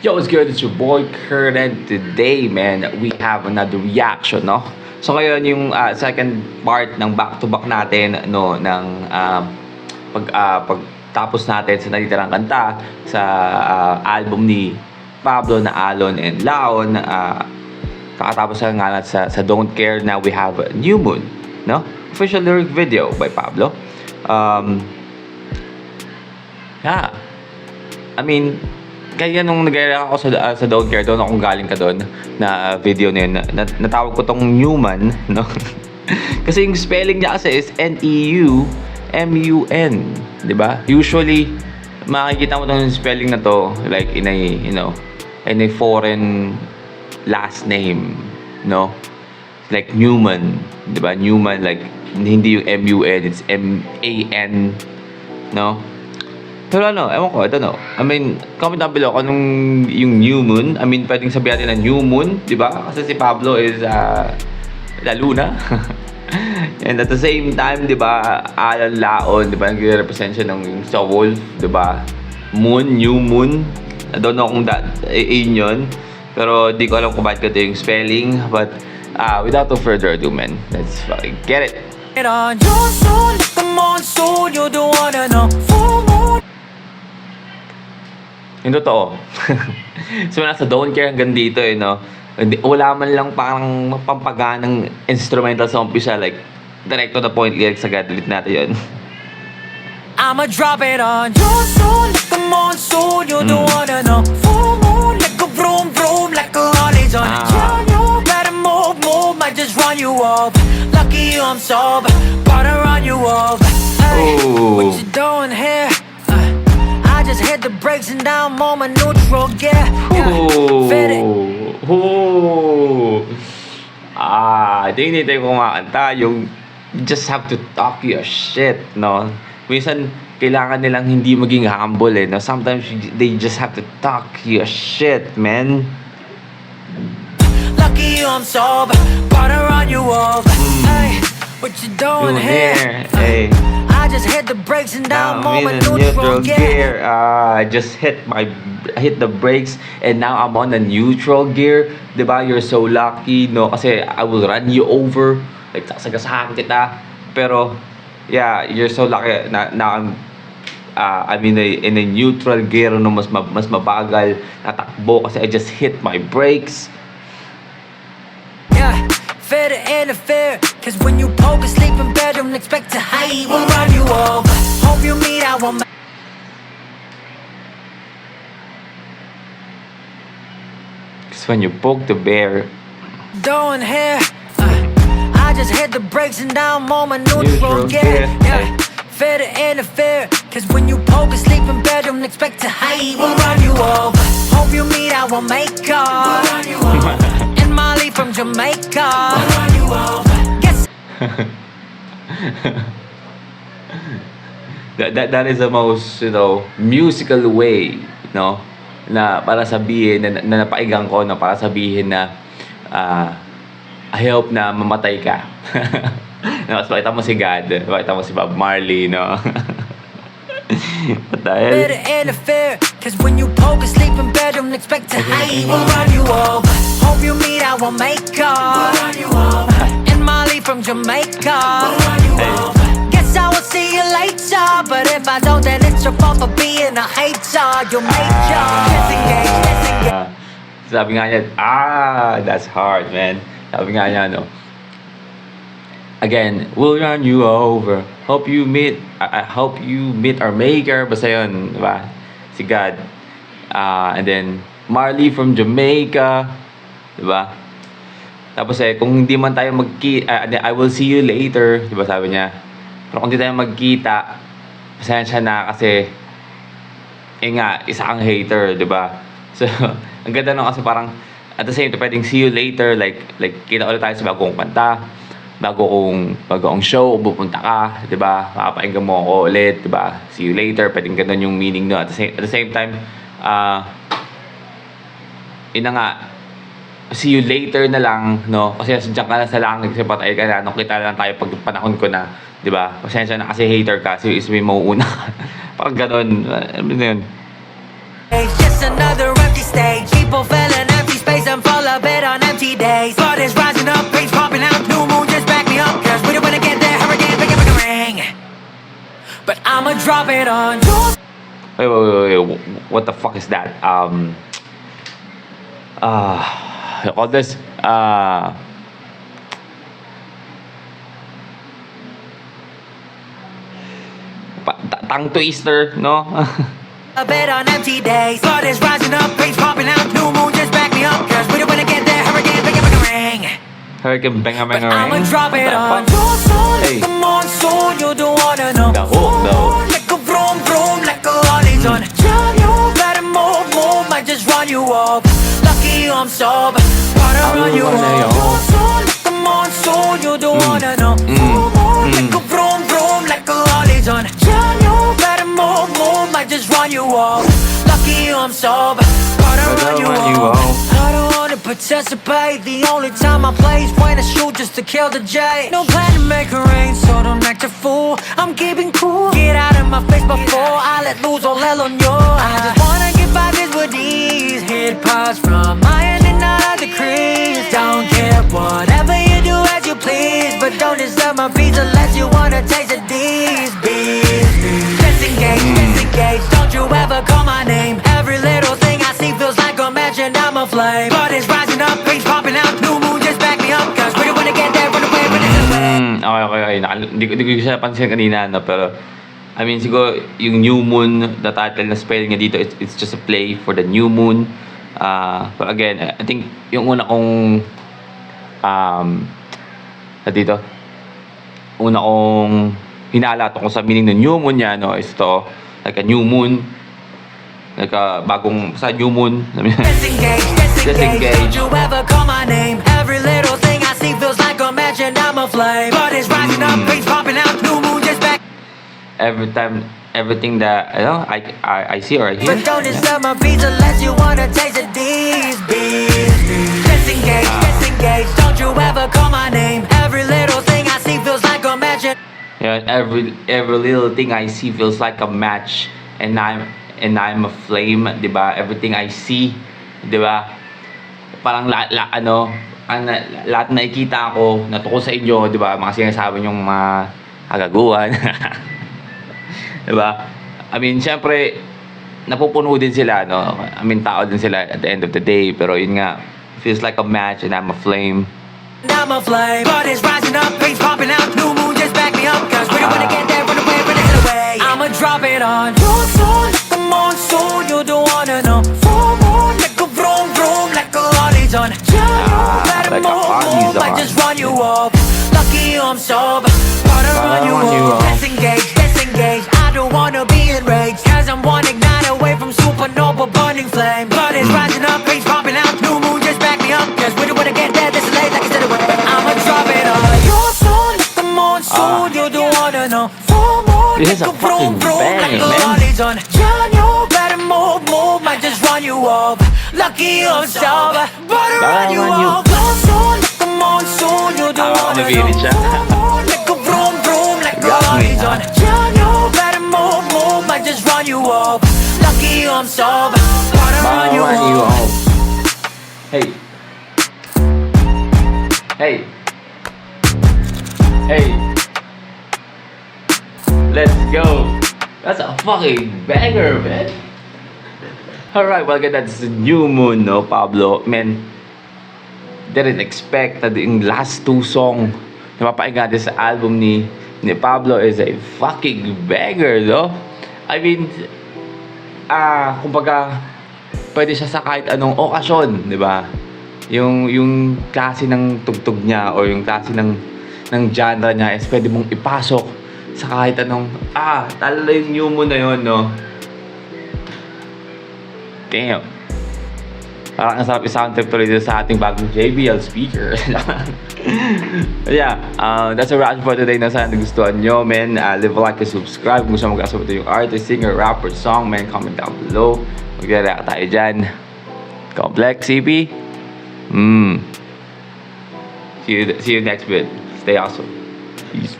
Yo, what's good? It's your boy Kurt, and today, man, we have another reaction, no? So ngayon yung second part ng back-to-back natin, no, ng pagtapos natin sa natitirang kanta sa album ni Pablo na Alon and Laon. Kakatapos nga natin sa Don't Care. Now we have New Moon, no? Official lyric video by Pablo. Yeah. I mean, kaya nung nag-react ako sa Don't Care, doon akong galing ka doon na video na yun. Natawag ko tong Newman, no? Kasi yung spelling niya kasi is N-E-U-M-U-N, di ba? Usually, makikita mo tong spelling na to like in a, you know, in a foreign last name, no? Like Newman, di ba? Newman, like, hindi yung M-U-N, it's M-A-N, no? Pero ano, ewan ko, I don't know. I mean, comment down below kung anong yung New Moon. I mean, pwedeng sabihin natin na New Moon, di ba? Kasi si Pablo is La Luna. And at the same time, di ba, Alan Laon, di ba, nag-represent siya ng sa Wolf, di ba? Moon, New Moon. I don't know kung yun yun. Pero di ko alam kung bakit ito yung spelling. But without no further ado, man, let's fucking get it. Yung totoo. So, nasa Don't Care hanggang dito, no? Wala man lang parang pampaganang instrumental sa umpisa. Like, direct to the point lyrics agad. Delete natin yun. I'ma drop it on you soon, like a monsoon. You're the one to know. Full moon, like a vroom vroom, like a holly's on it. You better move, might just run you off. Lucky you, I'm sober, gotta run you off. Hey, what you doing here? I just hit the brakes and now I'm on my neutral gear. Hindi ko kumakanta yung just have to talk your shit, no? Minsan, kailangan nilang hindi maging humble, eh, no? Sometimes, they just have to talk your shit, man. Lucky you, I'm sober, gotta run you off. Hey, what you doing here? Hey. I just hit the brakes and now I'm on my neutral gear. I just hit the brakes and now I'm on a neutral gear. Diba? You're so lucky, no? Kasi I will run you over. Like, sasagasahan kita. Pero, yeah, you're so lucky na I'm in a neutral gear, no? Mas mabagal natakbo kasi I just hit my brakes. Yeah, fair to interfere. Cause when you poke asleep in bed, don't expect to hide. We'll run you over. Hope you meet our woman. Cause when you poke the bear, Doing here, I just hit the brakes and now I'm on my neutral gear. Yeah, fair to interfere. Cause when you poke asleep in bed, don't expect to hide. We'll run you over. Hope you meet our maker. We'll run you over. And Molly from Jamaica. We'll run you over. that is the most, you know, musical way, no, na para sabihin na napaigang ko, na para sabihin na I hope na mamatay ka. No, so, pakita mo si God, pakita mo si Bob Marley, no. Dahil better interfere. Cause when you poke asleep in bed, don't expect to hide. We'll run you over. Hope you meet our maker. We'll run you over. And Molly from Jamaica. We'll run you over. Guess I will see you later. But if I don't, then it's your fault for being a hater. You'll make your disengage. Sabi nga niya, that's hard, man. Sabi nga niya, no, again, we'll run you over. Hope you meet our maker. Basta yun, diba? Si God. And then, Marley from Jamaica. Diba? Tapos kung hindi man tayo I will see you later. Diba sabi niya? Pero kung hindi tayo magkita, pasensya na kasi nga, isa kang hater, diba? So, ang ganda nung kasi parang at the same time, pwedeng see you later. Like kita ulit tayo sa bagong kanta. Bagong show, pupunta ka, 'di ba? Makapakinggan mo ako ulit, 'di ba? See you later, pwedeng ganun yung meaning no. At the same time, ina nga, see you later na lang, no? Kasi diyan ka na sa langit, kasi patay ka na, no? Kita lang tayo pag panahon ko na, 'di ba? Pasensya na kasi hater ka, so is may mauuna. Parang ganun, ano yun? Yes, another empty stage. People filling empty space and full of it on empty days. But it's rising up, rays popping out, new moon just back me up. Cause we don't wanna get there, hurricane, big ring. But I'ma drop it on you. Wait. What the fuck is that? All this, tongue twister, no? A bit on empty days. But it's rising up, rays popping out, new moon just back me up. Cause we don't wanna get there, hurricane, big ring. Hurricane Benga But Benga I'ma ring. drop it What on the you fuck? soon, Hey. like a monsoon. You don't wanna know. The hook, though. Like a vroom vroom, like a lolly's on. Tell you better move, might just run you off. Lucky I'm sober, gotta run you run you off. You off. soon, like a monsoon. You don't wanna know. Like a vroom vroom, like a lolly's on. Tell you better move, might just run you off. Lucky I'm sober, gotta run you off. I don't wanna participate. The only time I play is when I shoot just to kill the J. No plan to make it rain, so don't act a fool. I'm keeping cool. Get out of my face before I let loose all hell on you. I just wanna get by this with ease. Hit pause from my end and not out the crease. Don't care, whatever you do as you please. But don't disturb my peace unless you wanna taste of these bees. Disengage, don't you ever call my name. Every little thing I see feels like a match and I'm a flame. But it's rising up, rays popping out, new moon just back me up. Cause we don't wanna get there, run away. Okay. Hindi ko siya napansin kanina, no? Pero, I mean, siguro, yung New Moon, the title na spelling niya dito, it's just a play for the New Moon. But again, I think, yung una kong, dito, una kong hinala tungkol sa meaning ng New Moon niya, no, is to, like a New Moon, like a bagong, sa New Moon. Disengage, don't you ever call my name. Every little thing I see feels like a match and I'm a flame. But it's rising up, rays popping out, new moon just back. Everything that, I see or I hear. But don't disturb my beats unless you wanna taste of these bees. Disengage, don't you ever call my name. Every little thing I see feels like a match and Yeah, every little thing I see feels like a match, and I'm a flame, 'di ba? Everything I see, 'di ba? Parang lahat na nakikita ko natuko sa inyo, 'di ba? Mga sinasabi niyong mga kagaguhan. 'Di ba? I mean, syempre napupuno din sila, no? I mean, tao din sila at the end of the day, pero yun nga, feels like a match and I'm a flame. I'm a flame, but it's rising up, rays popping out, new moon just back me up. Cause we don't wanna get there, run away. I'ma drop it on you soon, like a monsoon. You don't wanna know. Full moon, like a vroom vroom, like a lolly's on. Better like a Harley's might on. just run you off. Lucky I'm sober, gotta run you off. Disengage, I don't wanna be enraged. Cause I'm one ignite away from supernova burning flame. But it's rising up, rays popping out, new moon just back me up. Cause we don't wanna get there, this is late, like I said it would. I'ma drop it on you soon, like the monsoon. You don't wanna know. Full moon, This is like a a vroom fucking vroom, like banger, a man. lolly's on. Yeah, you better move, might just run you off. Lucky I'm sober, but run you off. Soon, like the monsoon. You don't wanna nabirit siya. know. Full moon, like a vroom vroom, like a Got me, lolly's huh? on. Yeah, you better move, might just run you off. Lucky I'm sober, but run you off. Hey. Let's go. That's a fucking banger, man. Alright, well, again, that's the New Moon, no, Pablo. Man, didn't expect that yung last two song na mapakinggan natin sa album ni Pablo is a fucking banger, no? I mean, kumbaga, pwede siya sa kahit anong okasyon, di ba? Yung klase ng tugtog niya o yung klase ng genre niya is pwede mong ipasok sa kahit anong, talo yung New Moon na yun, no? Damn. Parang ang sarap i-sound trip tuloy dito sa ating bagong JBL speaker. Yeah, that's a wrap for today. Na sana nagustuhan nyo, man. Leave a like and subscribe. Kung gusto mo mag-asabot yung artist, singer, rapper, song, man, comment down below. Mag-react tayo dyan. Complex, CP. See you next vid. Stay awesome. Peace.